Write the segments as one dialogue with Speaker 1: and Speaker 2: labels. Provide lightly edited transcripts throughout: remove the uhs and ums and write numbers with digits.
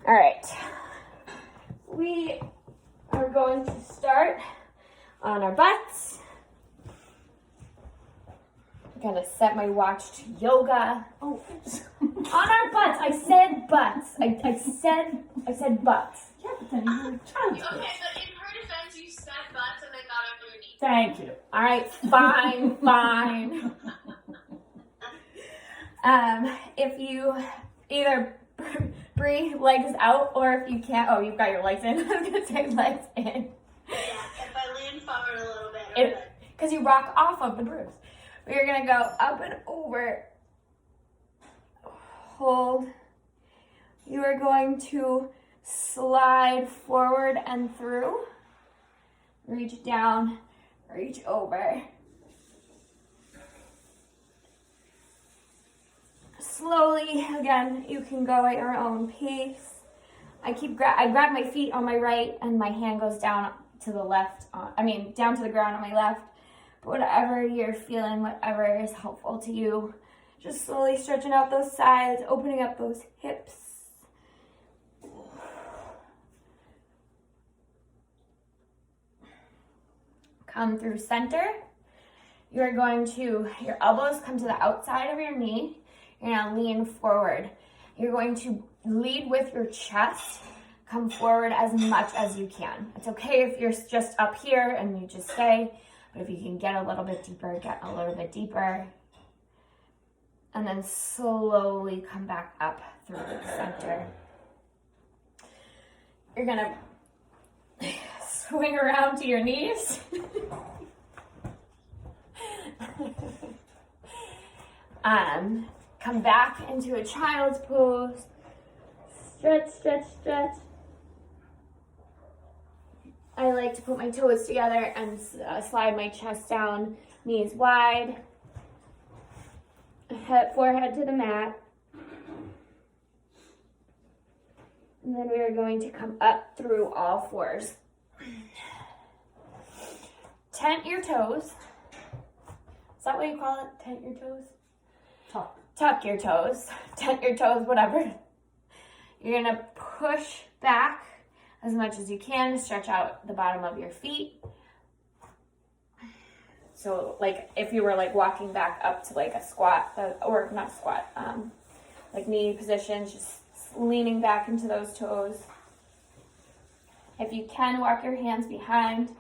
Speaker 1: All right. We are going to start on our butts. I'm gonna set my watch to yoga. Oh, on our butts. I said butts. I said butts.
Speaker 2: Yeah, but then you were trying to.
Speaker 3: Okay, but in her defense, you said butts and they got under your knee.
Speaker 2: Thank you.
Speaker 1: All right, fine. If you either breathe legs out, or if you can't, oh, you've got your legs in. I was gonna say legs in.
Speaker 3: Yeah, if I lean forward a little bit.
Speaker 1: Because you rock off of the bruise. We're gonna go up and over. Hold. You are going to slide forward and through. Reach down, reach over. Slowly, again, you can go at your own pace. I grab my feet on my right and my hand goes down to the left, down to the ground on my left. But whatever you're feeling, whatever is helpful to you. Just slowly stretching out those sides, opening up those hips. Come through center. You're going to, your elbows come to the outside of your knee. You're gonna lean forward. You're going to lead with your chest. Come forward as much as you can. It's okay if you're just up here and you just stay, but if you can get a little bit deeper, get a little bit deeper. And then slowly come back up through the center. You're gonna swing around to your knees. Come back into a child's pose. Stretch, stretch, stretch. I like to put my toes together and slide my chest down, knees wide. Forehead to the mat. And then we are going to come up through all fours. Tent your toes. Is that what you call it? Tent your toes? Tuck your toes. Tent your toes, whatever. You're going to push back as much as you can to stretch out the bottom of your feet. So like if you were like walking back up to like a squat, or not squat, like knee positions, just leaning back into those toes. If you can, walk your hands behind,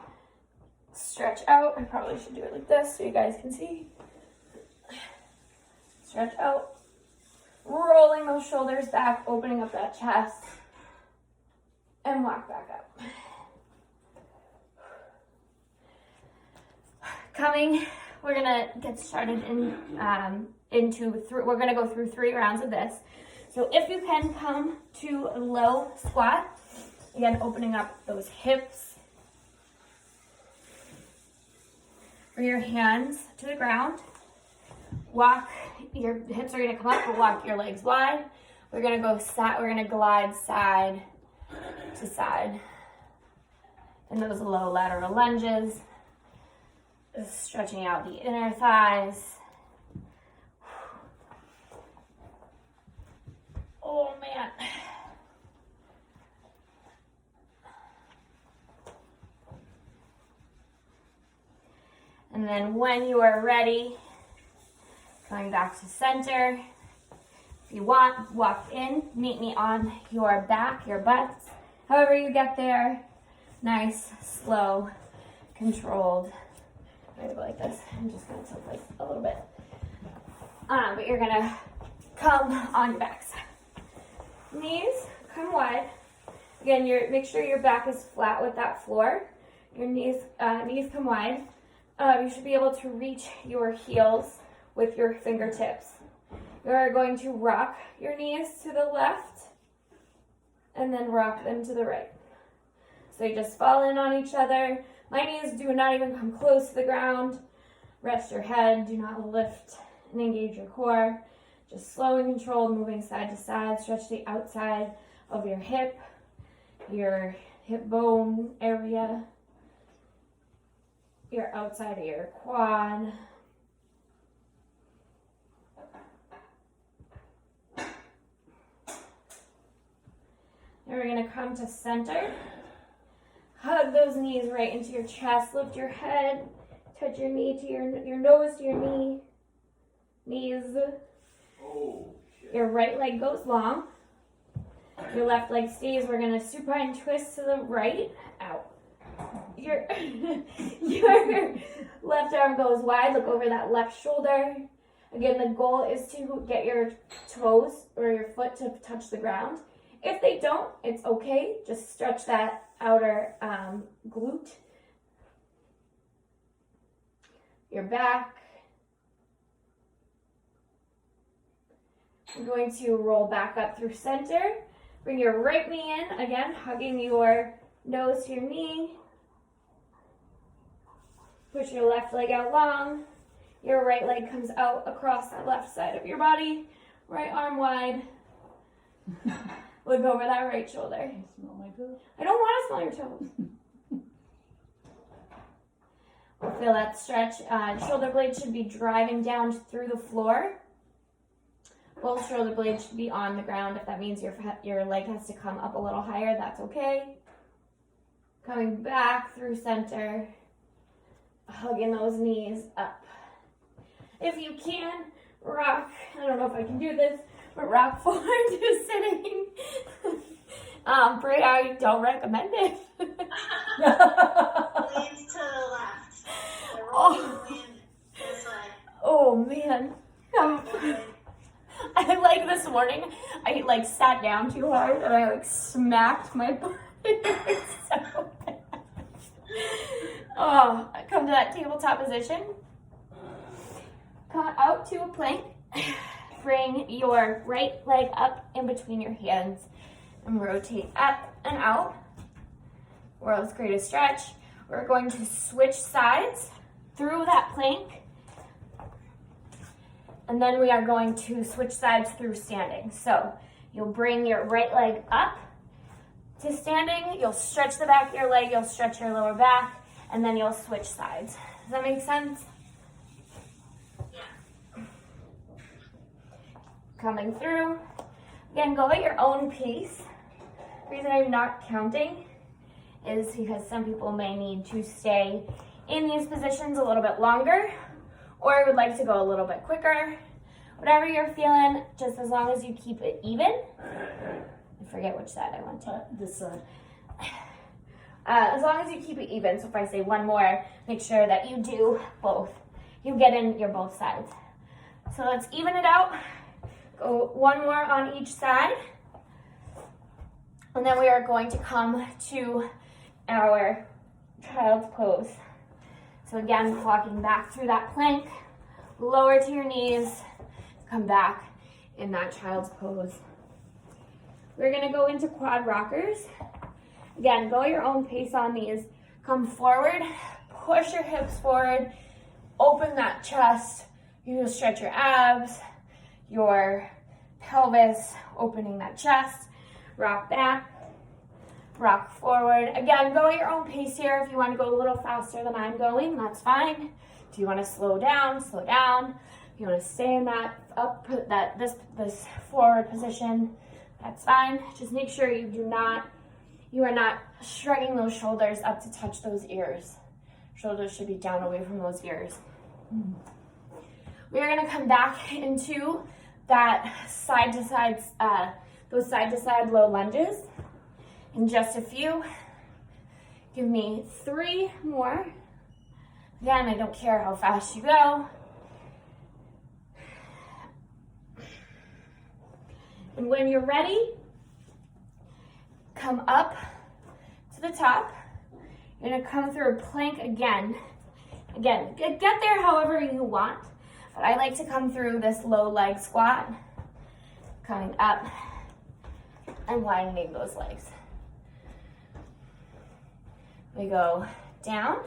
Speaker 1: stretch out. I probably should do it like this so you guys can see. Stretch out, rolling those shoulders back, opening up that chest, and walk back up. We're gonna get started we're gonna go through 3 rounds of this. So if you can, come to a low squat. Again, opening up those hips. Bring your hands to the ground. Walk, your hips are gonna come up, but walk your legs wide. We're gonna glide side to side. And those low lateral lunges. Stretching out the inner thighs. Oh man. And then when you are ready, coming back to center. If you want, walk in, meet me on your back, your butts. However you get there, nice, slow, controlled. I'm gonna go like this. I'm just gonna tilt like a little bit. But you're gonna come on your backside. Knees come wide. Again, make sure your back is flat with that floor. Your knees come wide. You should be able to reach your heels with your fingertips. You're going to rock your knees to the left and then rock them to the right. So you just fall in on each other. My knees do not even come close to the ground. Rest your head, do not lift and engage your core. Just slow and controlled, moving side to side. Stretch the outside of your hip bone area, your outside of your quad. And we're gonna come to center. Hug those knees right into your chest. Lift your head. Touch your knee to your nose to your knee. Knees.
Speaker 2: Oh, shit.
Speaker 1: Your right leg goes long. Your left leg stays. We're gonna supine twist to the right. Out. Your left arm goes wide. Look over that left shoulder. Again, the goal is to get your toes or your foot to touch the ground. If they don't, it's okay. Just stretch that outer glute. Your back. You're going to roll back up through center. Bring your right knee in, again, hugging your nose to your knee. Push your left leg out long. Your right leg comes out across the left side of your body. Right arm wide. Look over that right shoulder.
Speaker 4: You smell my toes?
Speaker 1: I don't want to smell your toes. We'll feel that stretch. Shoulder blades should be driving down through the floor. Both shoulder blades should be on the ground. If that means your leg has to come up a little higher, that's okay. Coming back through center. Hugging those knees up. If you can, rock. I don't know if I can do this, but rock forward to sitting. Bray, I don't recommend it.
Speaker 3: Leans to the left.
Speaker 1: Oh.
Speaker 3: Lean this way.
Speaker 1: Oh man. I like this morning, I like sat down too hard and I like smacked my butt. It was so bad. Oh, come to that tabletop position. Come out to a plank. Bring your right leg up in between your hands and rotate up and out. World's greatest stretch. We're going to switch sides through that plank. And then we are going to switch sides through standing. So you'll bring your right leg up to standing. You'll stretch the back of your leg. You'll stretch your lower back. And then you'll switch sides. Does that make sense?
Speaker 3: Yeah.
Speaker 1: Coming through. Again, go at your own pace. The reason I'm not counting is because some people may need to stay in these positions a little bit longer, or would like to go a little bit quicker. Whatever you're feeling, just as long as you keep it even. I forget which side I went to.
Speaker 4: This side.
Speaker 1: As long as you keep it even. So if I say one more, make sure that you do both. You get in your both sides. So let's even it out. Go one more on each side. And then we are going to come to our child's pose. So again, walking back through that plank, lower to your knees, come back in that child's pose. We're gonna go into quad rockers. Again, go at your own pace on these. Come forward, push your hips forward, open that chest. You will stretch your abs, your pelvis, opening that chest. Rock back, rock forward. Again, go at your own pace here. If you want to go a little faster than I'm going, that's fine. Do you want to slow down? Slow down. If you want to stay in this forward position, that's fine. Just make sure you are not shrugging those shoulders up to touch those ears. Shoulders should be down away from those ears. We are going to come back into that side to side low lunges in just a few. Give me 3 more. Again, I don't care how fast you go. And when you're ready, come up to the top. You're gonna come through a plank again. Again, get there however you want, but I like to come through this low leg squat, coming up and widening those legs. We go down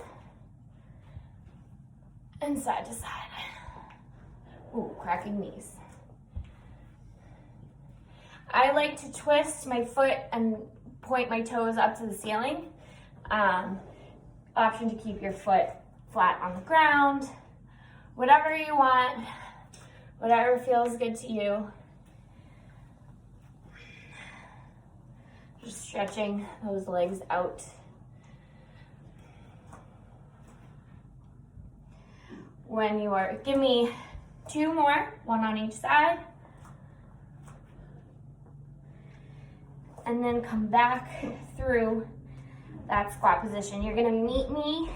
Speaker 1: and side to side. Ooh, cracking knees. I like to twist my foot and point my toes up to the ceiling. Option to keep your foot flat on the ground. Whatever you want, whatever feels good to you. Just stretching those legs out. When you are, give me 2 more, 1 on each side. And then come back through that squat position. You're gonna meet me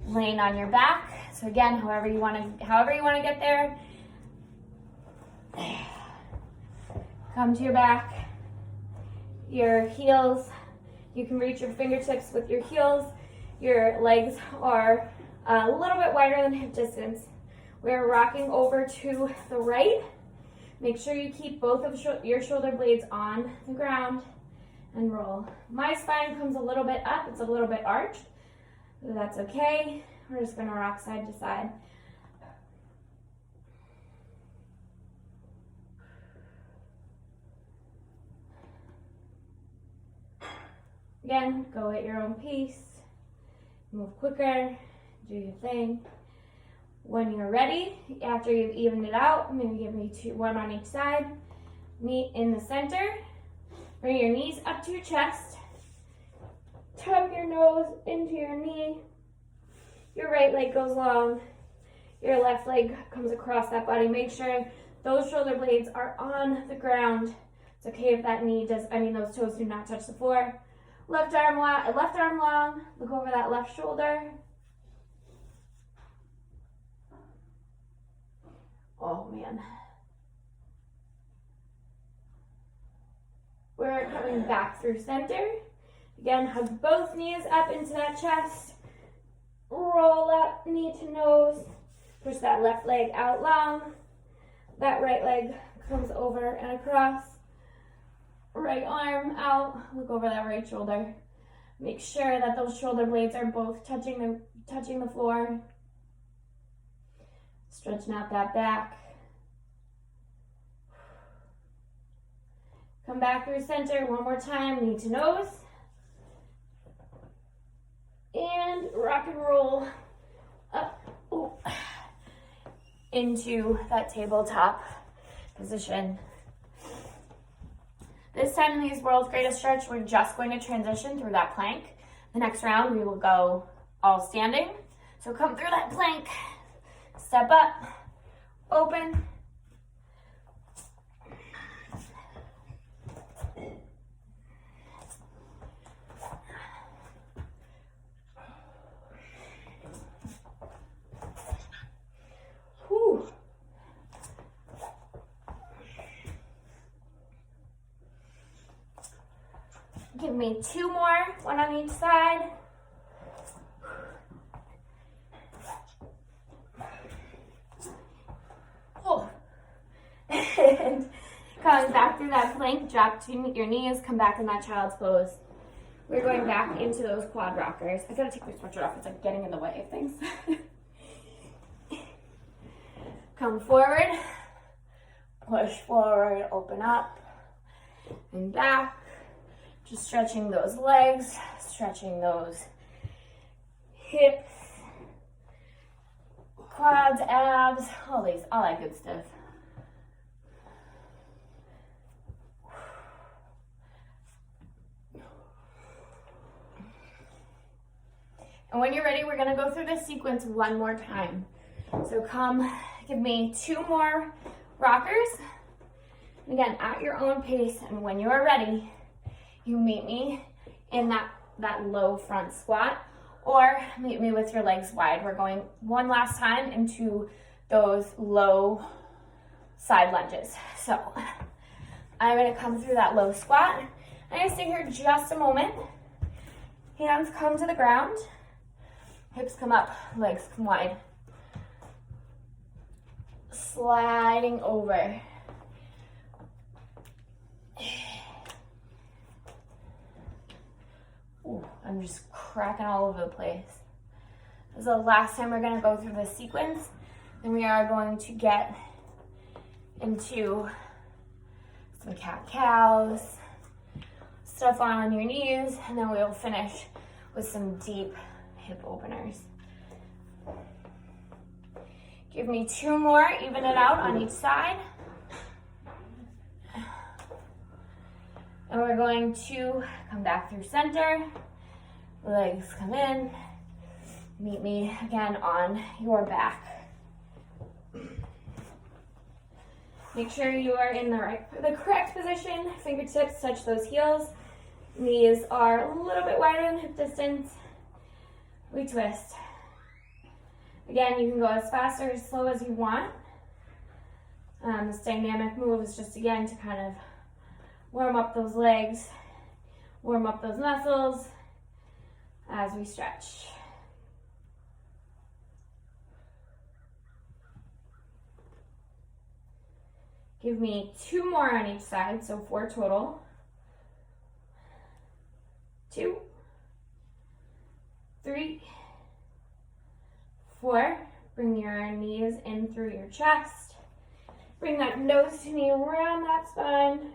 Speaker 1: laying on your back. So again, however you wanna get there. Come to your back, your heels, you can reach your fingertips with your heels. Your legs are a little bit wider than hip distance. We're rocking over to the right. Make sure you keep both of your shoulder blades on the ground and roll. My spine comes a little bit up, it's a little bit arched. That's okay. We're just gonna rock side to side. Again, go at your own pace. Move quicker, do your thing. When you're ready, after you've evened it out, maybe give me 1 on each side. Meet in the center. Bring your knees up to your chest. Tuck your nose into your knee. Your right leg goes long. Your left leg comes across that body. Make sure those shoulder blades are on the ground. It's okay if that those toes do not touch the floor. Left arm long. Look over that left shoulder. Oh man. We're coming back through center. Again, hug both knees up into that chest. Roll up, knee to nose. Push that left leg out long. That right leg comes over and across. Right arm out. Look over that right shoulder. Make sure that those shoulder blades are both touching the floor. Stretching out that back. Come back through center one more time, knee to nose. And rock and roll up into that tabletop position. This time in these World's Greatest Stretch, we're just going to transition through that plank. The next round, we will go all standing. So come through that plank, step up, open. Whew. Give me 2 more, 1 on each side. Oh. And coming back through that plank, drop to your knees, come back in that child's pose. We're going back into those quad rockers. I gotta take my sweatshirt off, it's like getting in the way of things. Come forward, push forward, open up, and back. Just stretching those legs, stretching those hips, quads, abs, all that good stuff. And when you're ready, we're gonna go through this sequence one more time. So come, give me 2 more rockers. Again, at your own pace, and when you are ready, you meet me in that low front squat, or meet me with your legs wide. We're going one last time into those low side lunges. So I'm gonna come through that low squat. I'm gonna stay here just a moment. Hands come to the ground, hips come up, legs come wide. Sliding over. Ooh, I'm just cracking all over the place. This is the last time we're gonna go through this sequence. Then we are going to get into some cat-cows, stuff on your knees, and then we'll finish with some deep hip openers. Give me 2 more, even it out on each side. And we're going to come back through center. Legs come in. Meet me again on your back. Make sure you are in the correct position. Fingertips touch those heels. Knees are a little bit wider than hip distance. We twist. Again, you can go as fast or as slow as you want. This dynamic move is just, again, to kind of warm up those legs, warm up those muscles as we stretch. Give me 2 more on each side, so 4 total. 2, 3, 4. Bring your knees in through your chest. Bring that nose to knee around that spine.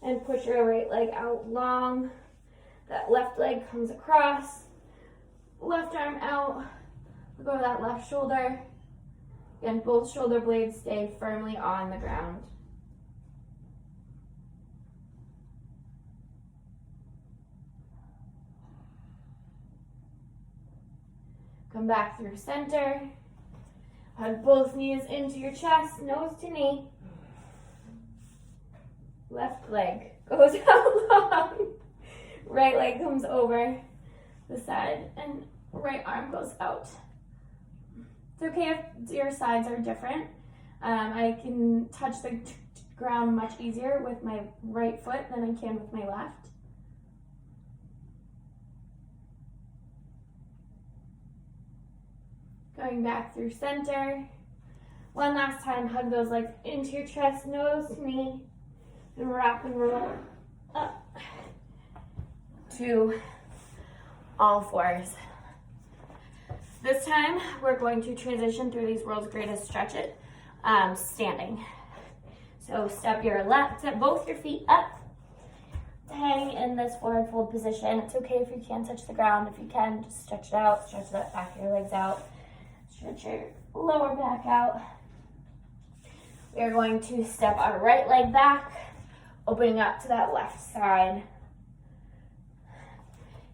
Speaker 1: And push your right leg out long. That left leg comes across. Left arm out. Look over that left shoulder. Again, both shoulder blades stay firmly on the ground. Come back through center. Hug both knees into your chest, nose to knee. Left leg goes out long. Right leg comes over the side and right arm goes out. It's okay if your sides are different. I can touch the ground much easier with my right foot than I can with my left. Going back through center. One last time, hug those legs into your chest, nose to knee, and rock and roll up to all fours. This time, we're going to transition through these world's greatest stretches, standing. So step both your feet up, hang in this forward fold position. It's okay if you can't touch the ground. If you can, just stretch it out, stretch that back of your legs out. Stretch your lower back out. We are going to step our right leg back, opening up to that left side.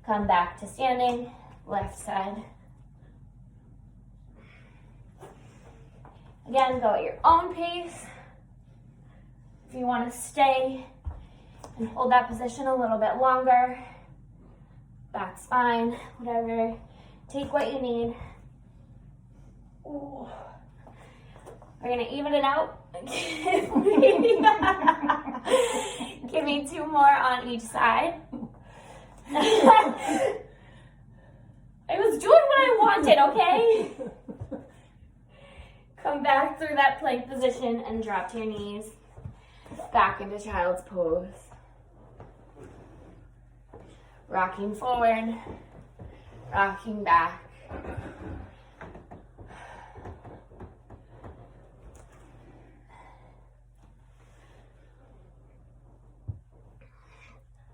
Speaker 1: Come back to standing, left side. Again, go at your own pace. If you want to stay and hold that position a little bit longer, that's fine, whatever. Take what you need. Ooh. We're gonna even it out. Give me 2 more on each side. I was doing what I wanted, okay? Come back through that plank position and drop to your knees. Back into child's pose. Rocking forward, rocking back.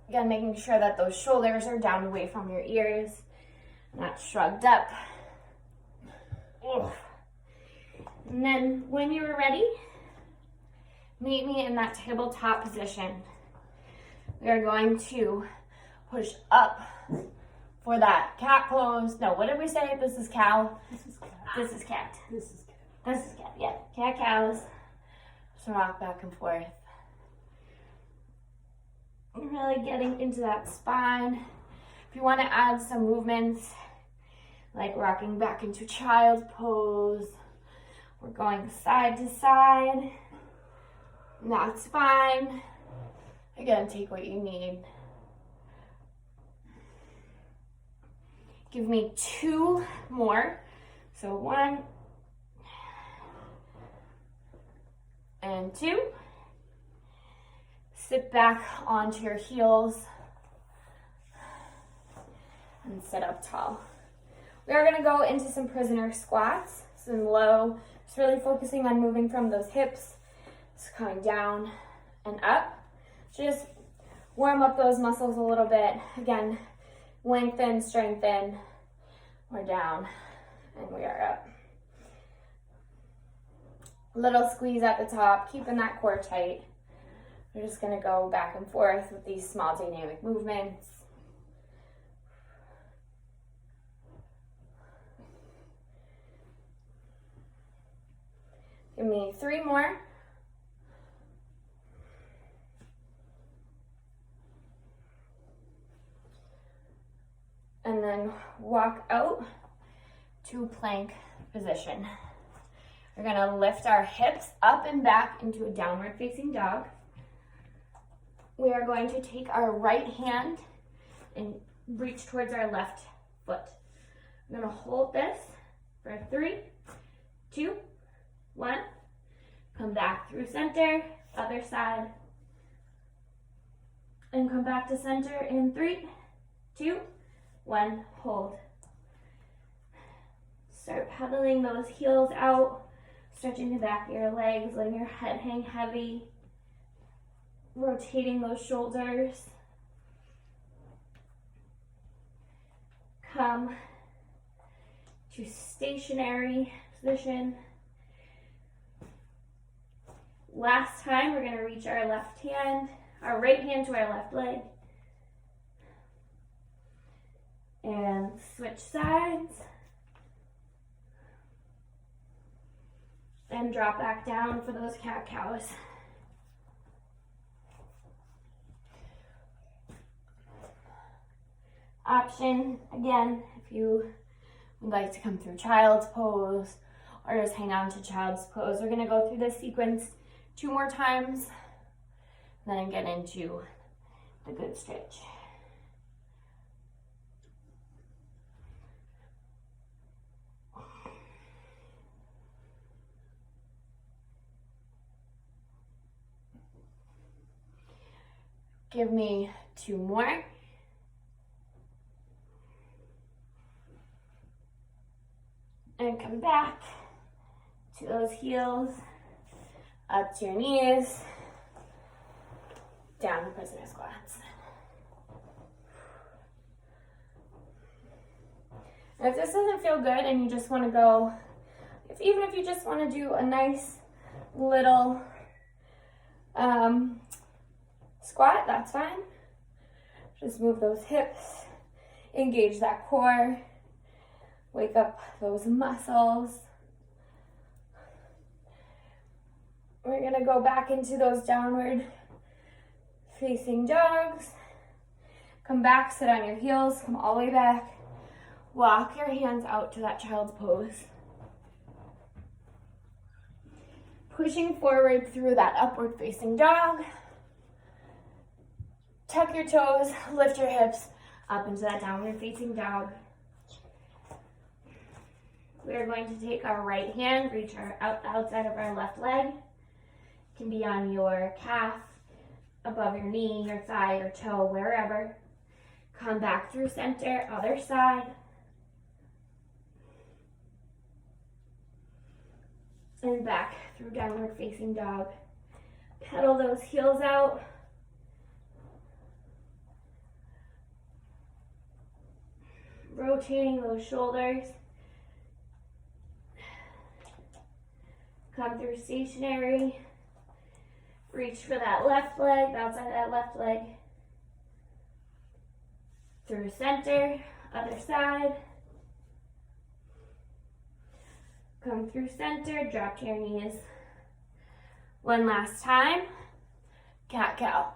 Speaker 1: Again, making sure that those shoulders are down away from your ears, not shrugged up. Ugh. And then when you're ready, meet me in that tabletop position. We are going to push up for that cat pose. No, what did we say? This is cow.
Speaker 4: This is cat.
Speaker 1: This is cat.
Speaker 4: This is cat.
Speaker 1: This is cat. Yeah, cat cows. Just rock back and forth. Really getting into that spine. If you want to add some movements, like rocking back into child's pose, we're going side to side. That's fine. Again, take what you need. Give me 2 more. So 1 and 2. Sit back onto your heels and sit up tall. We are going to go into some prisoner squats, some low, just really focusing on moving from those hips, just coming down and up. Just warm up those muscles a little bit. Again, lengthen, strengthen. We're down and we are up. Little squeeze at the top, keeping that core tight. We're just gonna go back and forth with these small dynamic movements. Give me 3 more. And then walk out to plank position. We're gonna lift our hips up and back into a downward facing dog. We are going to take our right hand and reach towards our left foot. I'm gonna hold this for 3, 2, 1. Come back through center, other side. And come back to center in 3, 2, 1, hold. Start pedaling those heels out, stretching the back of your legs, letting your head hang heavy, rotating those shoulders. Come to stationary position. Last time, we're going to reach our our right hand to our left leg. And switch sides. And drop back down for those cat-cows. Option, again, if you would like to come through child's pose or just hang on to child's pose. We're gonna go through this sequence 2 more times, then get into the good stretch. Give me 2 more. And come back to those heels, up to your knees, down to prisoner squats. And if this doesn't feel good and you just want to go, even if you just want to do a nice little squat, that's fine. Just move those hips, engage that core, wake up those muscles. We're gonna go back into those downward facing dogs. Come back, sit on your heels, come all the way back. Walk your hands out to that child's pose. Pushing forward through that upward facing dog. Tuck your toes, lift your hips up into that downward facing dog. We are going to take our right hand, reach our outside of our left leg. It can be on your calf, above your knee, your thigh, your toe, wherever. Come back through center, other side. And back through downward facing dog. Pedal those heels out. Rotating those shoulders. Come through stationary. Reach for that left leg, outside that left leg. Through center, other side. Come through center, drop to your knees. One last time. Cat-cow.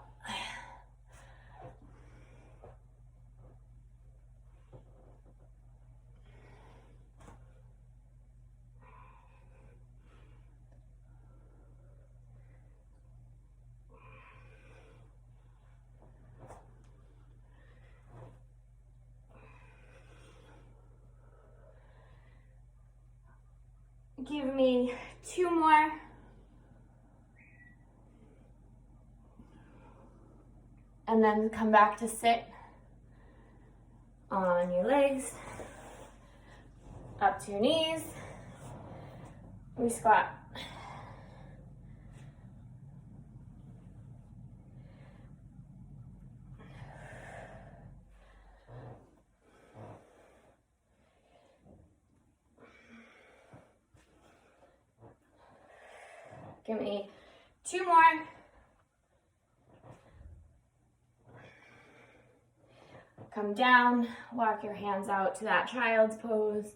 Speaker 1: Give me 2 more. And then come back to sit on your legs, up to your knees. We squat. Give me 2 more. come down, walk your hands out to that child's pose.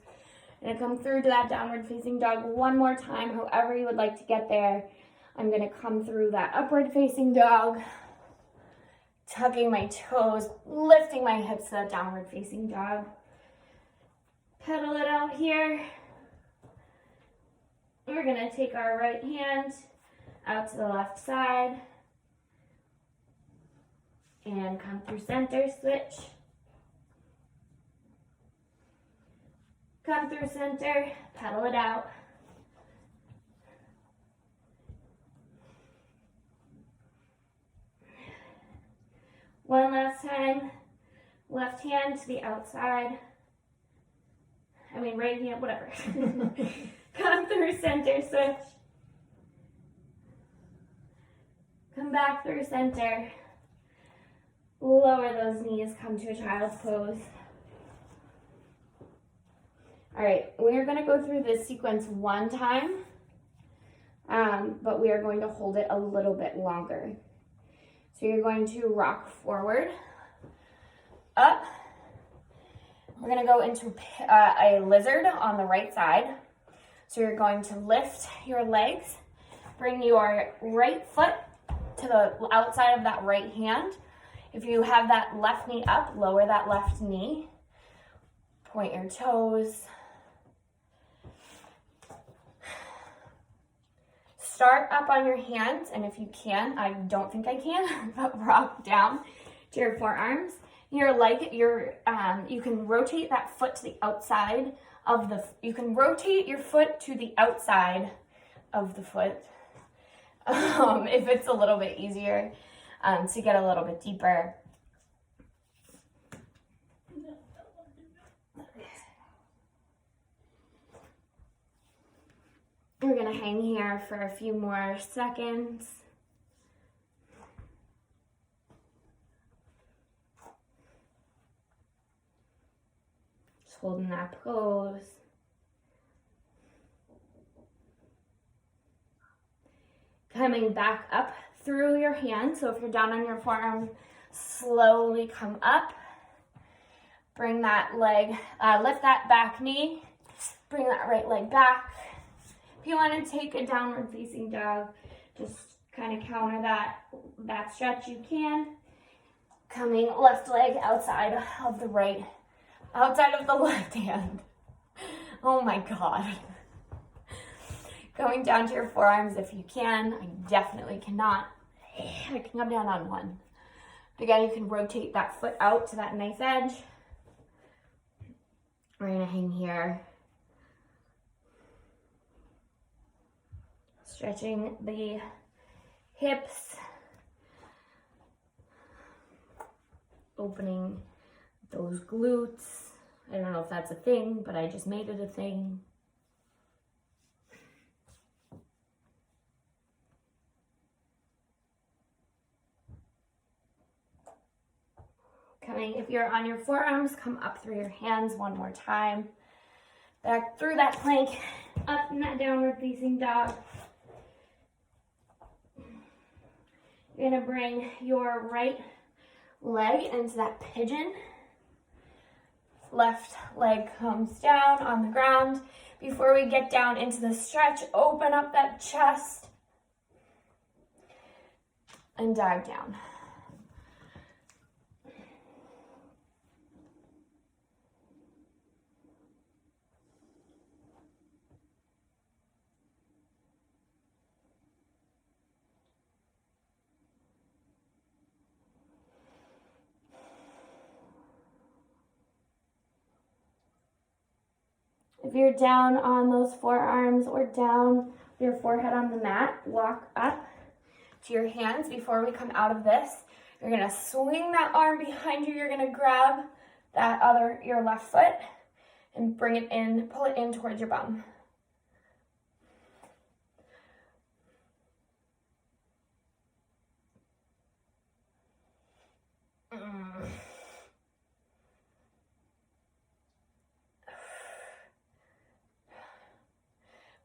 Speaker 1: Gonna come through to that downward facing dog one more time, however you would like to get there. I'm gonna come through that upward facing dog, tucking my toes, lifting my hips to that downward facing dog. Pedal it out here. We're gonna take our right hand out to the left side and come through center, switch. Come through center, pedal it out. One last time, left hand to the outside. Right hand, whatever. Come through center, switch. Come back through center. Lower those knees, come to a child's pose. All right, we're gonna go through this sequence one time, but we are going to hold it a little bit longer. So you're going to rock forward, up. We're gonna go into a lizard on the right side. So you're going to lift your legs, bring your right foot to the outside of that right hand. If you have that left knee up, lower that left knee. Point your toes. Start up on your hands, and if you can, I don't think I can, but rock down to your forearms. Your leg, you can rotate that foot to the outside of you can rotate your foot to the outside of the foot if it's a little bit easier to get a little bit deeper. We're gonna hang here for a few more seconds. Just holding that pose. Coming back up through your hands. So if you're down on your forearm, slowly come up. Bring that leg, lift that back knee. Bring that right leg back. If you want to take a downward facing dog, just kind of counter that stretch, you can. Coming left leg outside of the left hand. Oh my God. Going down to your forearms if you can. I definitely cannot. I can come down on one. But again, you can rotate that foot out to that knife edge. We're gonna hang here. Stretching the hips, opening those glutes. I don't know if that's a thing, but I just made it a thing. If you're on your forearms, come up through your hands one more time. Back through that plank, up in that downward facing dog. You're gonna bring your right leg into that pigeon. Left leg comes down on the ground. Before we get down into the stretch, open up that chest and dive down. If you're down on those forearms or down with your forehead on the mat, walk up to your hands. Before we come out of this, you're gonna swing that arm behind you. You're gonna grab your left foot and bring it in, pull it in towards your bum.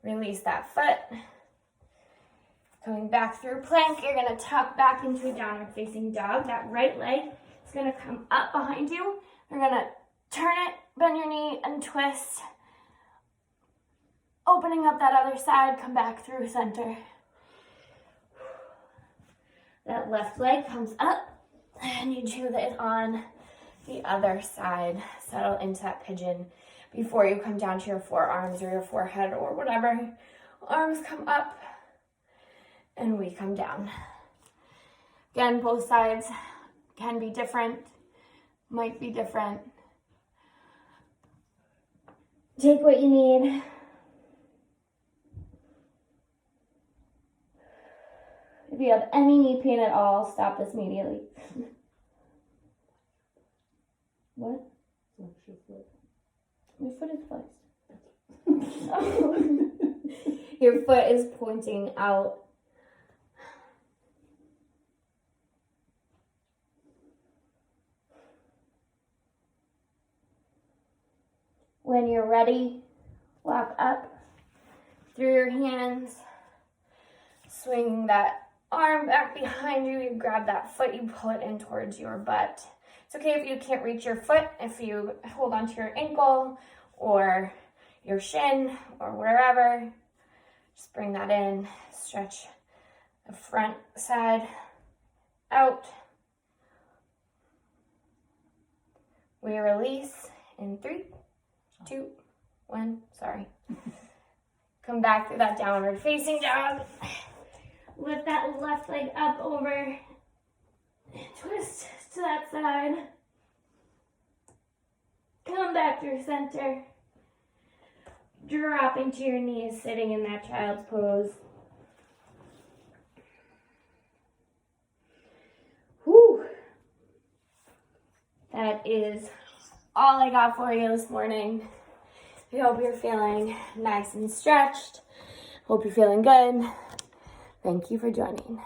Speaker 1: Release that foot. Coming back through plank, you're gonna tuck back into a downward facing dog. That right leg It's gonna come up behind you. You're gonna turn it, bend your knee, and twist. Opening up that other side, come back through center. That left leg comes up, and you do this on the other side. Settle into that pigeon before you come down to your forearms or your forehead or whatever. Arms come up, and we come down. Again, both sides can be different, might be different. Take what you need. If you have any knee pain at all, stop this immediately. What?
Speaker 4: Flex your foot.
Speaker 1: My foot is flexed. Oh. Your foot is pointing out. When you're ready, walk up through your hands, swing that arm back behind you, you grab that foot, you pull it in towards your butt. It's okay if you can't reach your foot, if you hold onto your ankle or your shin or wherever. Just bring that in, stretch the front side out. We release in 3, 2, 1, sorry. Come back through that downward facing dog. Lift that left leg up over, twist to that side. Come back through center. Drop into your knees, sitting in that child's pose. Whew. That is all I got for you this morning. I hope you're feeling nice and stretched. Hope you're feeling good. Thank you for joining.